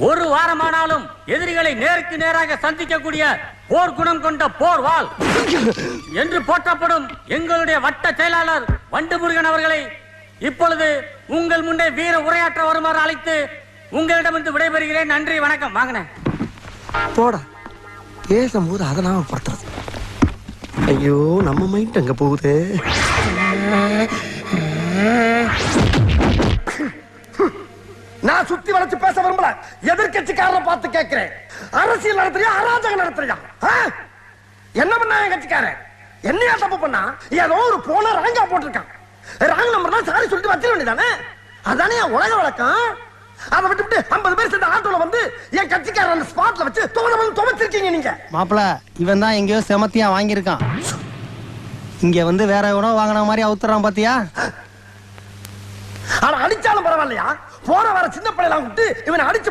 ஒரு வாரமானாலும் எதிரிகளை நேருக்கு நேராக சந்திக்கக்கூடிய போர் குணம் கொண்ட போர் வாள் என்று போற்றப்படும் எங்களுடைய வட்ட செயலாளர் வண்டுமுருகன் அவர்களை இப்பொழுது உங்கள் முன்னே வீர உரையாற்ற வருமாறு அழைத்து உங்களிடமிருந்து விடைபெறுகிறேன். நன்றி, வணக்கம். வாங்கினேன் போடா, பேசும்போது அதை நாம படுத்துறது. ஐயோ, நம்ம மைண்ட் அங்க போகுது. நான் சுத்தி வளைச்சு பேச விரும்பல. எதிர்கட்சிக்காரரை பார்த்து கேட்கிறேன், அரசியல் நடத்துறியா அராஜகம் நடத்துறியா? என்ன பண்ணா என் கட்சிக்காரன்? என்னையா தப்பு பண்ணா? ஏதோ ஒரு போன ராங்கா போட்டிருக்கான். ராங் நம்பர் தான் சாரி சொல்லிட்டு வச்சிட வேண்டியதானே? அதானே உலக வழக்கம். அதை விட்டுவிட்டு 50 பேர் சேர்ந்த ஆட்டோல வந்து என் கட்சிக்காரன் அந்த ஸ்பாட்ல வச்சு துவச்சிருக்கீங்க நீங்க. மாப்பிள, இவன் தான் எங்கேயோ செமத்தியா வாங்கியிருக்கான். இங்க வந்து வேற எவனோ வாங்கின மாதிரி அவுத்துறான் பாத்தியா? ஆனா அடிச்சாலும் பரவாயில்லையா? போற வர சின்ன பிள்ளைலாம் விட்டு இவனை அடிச்சு